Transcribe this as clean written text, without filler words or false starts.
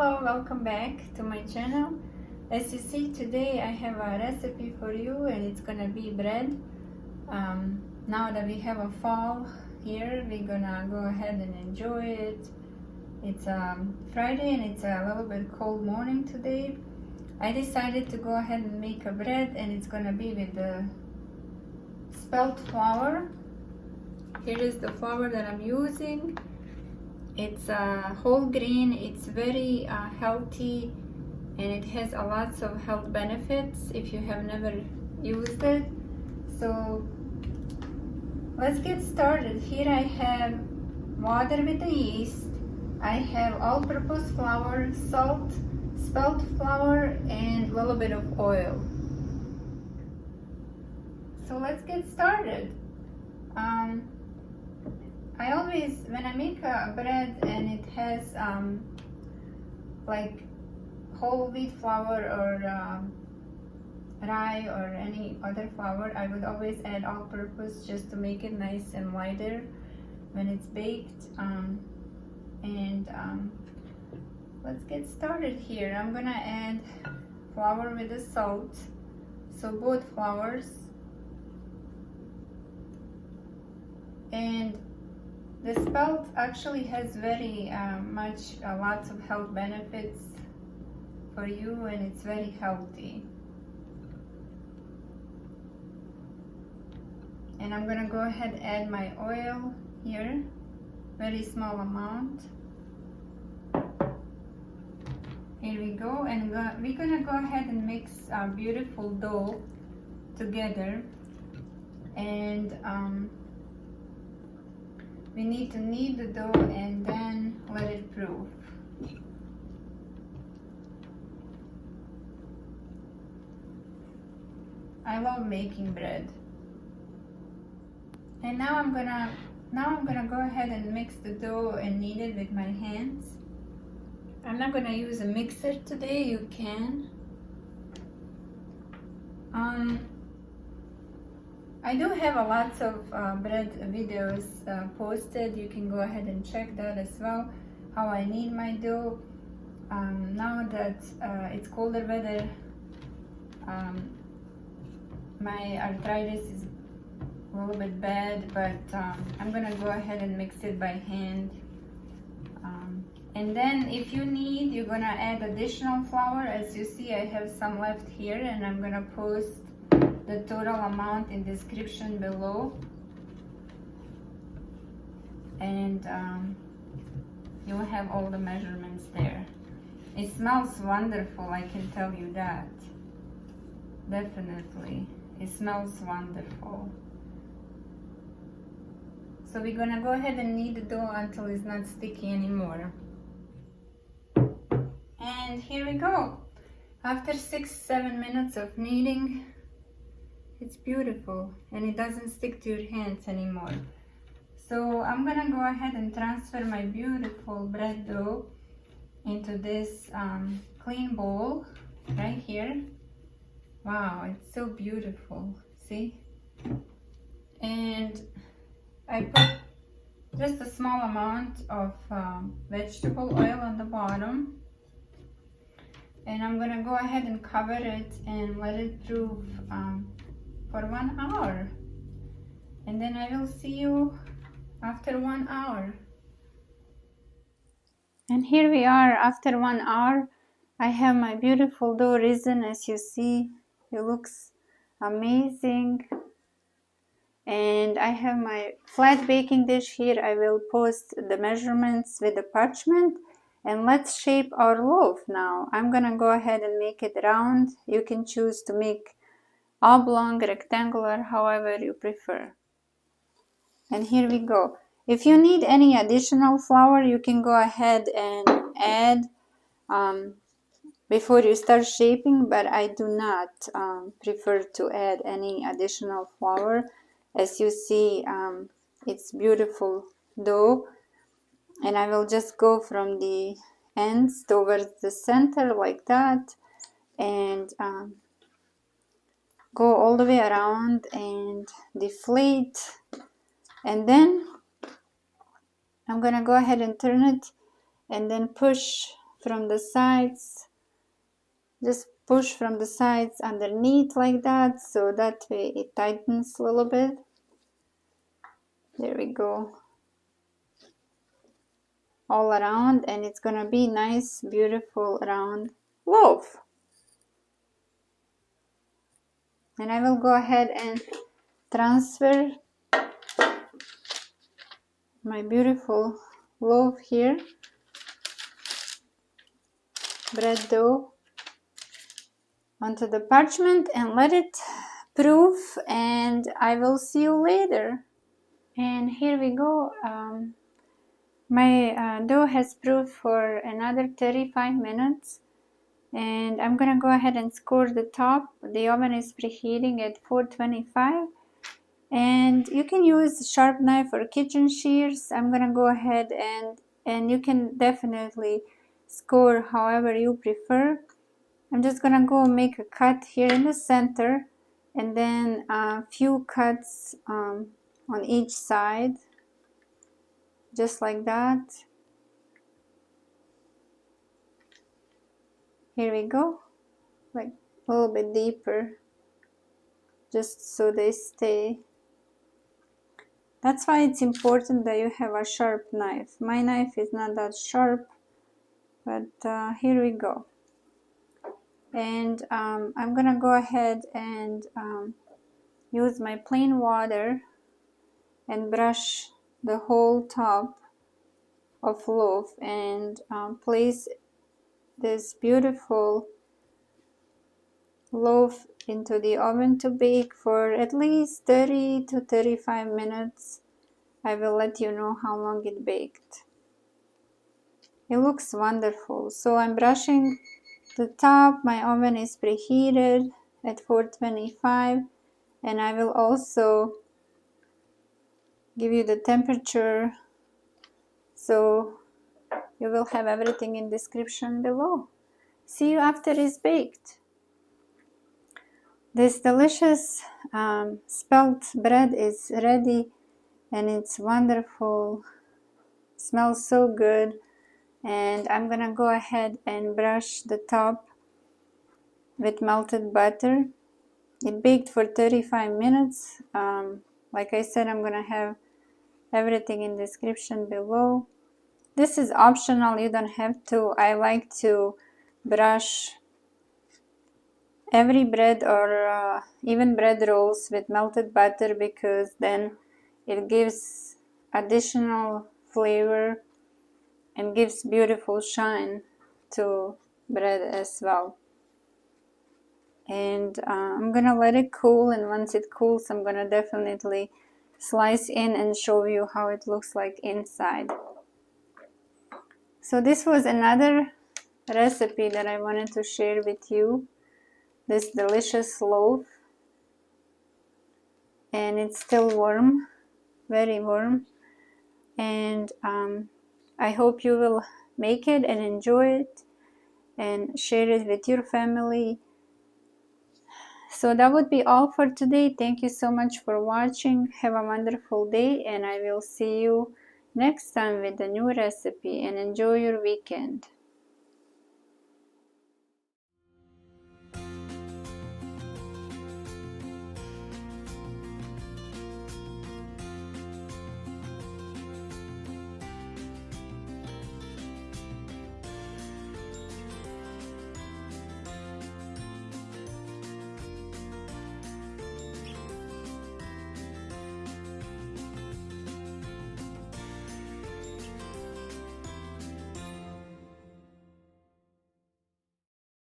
Hello, welcome back to my channel. As you see, today I have a recipe for you and it's gonna be bread. Now that we have a fall here, we're gonna go ahead and enjoy it. It's Friday and it's a little bit cold morning today. I decided to go ahead and make a bread, and it's gonna be with the spelt flour. Here is the flour that I'm using. It's whole grain. It's very healthy, and it has a lots of health benefits if you have never used it. So let's get started. Here I have water with the yeast. I have all-purpose flour, salt, spelt flour, and a little bit of oil. So let's get started. I always, when I make a bread and it has like whole wheat flour or rye or any other flour, I would always add all-purpose just to make it nice and lighter when it's baked. Let's get started here. I'm gonna add flour with the salt, so both flours. And the spelt actually has very lots of health benefits for you, and it's very healthy. And I'm gonna go ahead and add my oil here, very small amount. Here we go, and we're gonna go ahead and mix our beautiful dough together. And we need to knead the dough and then let it proof. I love making bread. And now I'm gonna go ahead and mix the dough and knead it with my hands. I'm not gonna use a mixer today. You can. I do have a lots of bread videos posted. You can go ahead and check that as well, how I knead my dough. Now that it's colder weather, my arthritis is a little bit bad, but I'm gonna go ahead and mix it by hand. And then if you need, you're gonna add additional flour. As you see, I have some left here, and I'm gonna post the total amount in description below. And you'll have all the measurements there. It smells wonderful, I can tell you that. Definitely, it smells wonderful. So we're gonna go ahead and knead the dough until it's not sticky anymore. And here we go. After 6-7 minutes of kneading, it's beautiful and it doesn't stick to your hands anymore. So I'm gonna go ahead and transfer my beautiful bread dough into this clean bowl right here. Wow, it's so beautiful, see? And I put just a small amount of vegetable oil on the bottom. And I'm gonna go ahead and cover it and let it proof for 1 hour. And then I will see you after 1 hour. And here we are after 1 hour. I have my beautiful dough risen. As you see, it looks amazing. And I have my flat baking dish here. I will post the measurements with the parchment. And let's shape our loaf now. I'm gonna go ahead and make it round. You can choose to make oblong, rectangular, however you prefer. And here we go. If you need any additional flour, you can go ahead and add before you start shaping, but I do not prefer to add any additional flour. As you see, it's beautiful dough. And I will just go from the ends towards the center like that, and go all the way around and deflate. And then I'm gonna go ahead and turn it and then push from the sides. Just push from the sides underneath like that, so that way it tightens a little bit. There we go. All around, and it's gonna be nice, beautiful round loaf. And I will go ahead and transfer my beautiful loaf here, bread dough, onto the parchment and let it proof, and I will see you later. And here we go. My dough has proofed for another 35 minutes, and I'm gonna go ahead and score the top. The oven is preheating at 425, and you can use sharp knife or kitchen shears. I'm gonna go ahead and you can definitely score however you prefer. I'm just gonna go make a cut here in the center, and then a few cuts on each side, just like that. Here we go, like a little bit deeper, just so they stay. That's why it's important that you have a sharp knife. My knife is not that sharp, but here we go. And I'm gonna go ahead and use my plain water and brush the whole top of loaf, and place this beautiful loaf into the oven to bake for at least 30 to 35 minutes. I will let you know how long it baked. It looks wonderful. So I'm brushing the top. My oven is preheated at 425, and I will also give you the temperature, so you will have everything in description below. See you after it's baked. This delicious spelt bread is ready, and it's wonderful. Smells so good. And I'm gonna go ahead and brush the top with melted butter. It baked for 35 minutes. Like I said, I'm gonna have everything in description below. This is optional, you don't have to. I like to brush every bread or even bread rolls with melted butter, because then it gives additional flavor and gives beautiful shine to bread as well. And I'm gonna let it cool, and once it cools, I'm gonna definitely slice in and show you how it looks like inside. So this was another recipe that I wanted to share with you, this delicious loaf, and it's still warm, very warm, and I hope you will make it and enjoy it and share it with your family. So that would be all for today. Thank you so much for watching. Have a wonderful day, and I will see you next time with a new recipe, and enjoy your weekend.